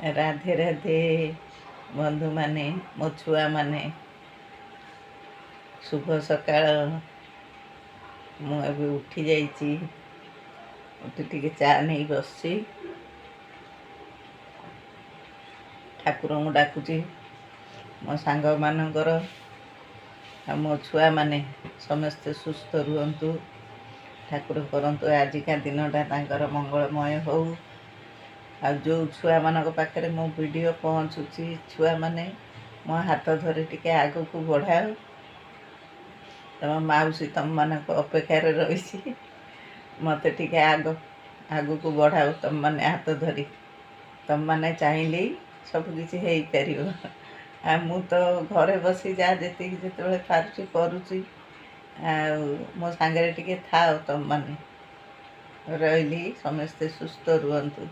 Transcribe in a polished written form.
राधे राधे बंधु माने मो छुआ माने शुभ सकाळ। मु अभी उठी जाइछि, उठी टिके चा नहीं बसछि, ठाकुर को डाकुछि मो सांग मानकर आ मो छुआ माने समस्ते सुस्थ रुहंतु। ठाकुर करंतु आजिका दिनटा तांकर मंगलमय हो। आ जो छुआ मानक पाखरे मो वीडियो पहुँचुछि, छुआ माने मो हाथ धरी टिके आगु को बढ़ाओ। तम माउसी तम मानक अपेक्षार रही मत टिके आगु को बढ़ाओ। तम माने हाथ धरी तम माने चाहिए सब किछि हेई परिबो। आ मु तो घरे बसी जा जेति जेतेबेले पारुछि करूछि। आ मो सांगरे टिके थाओ तम माने रहिली समस्ते सुस्थ रुहंतु।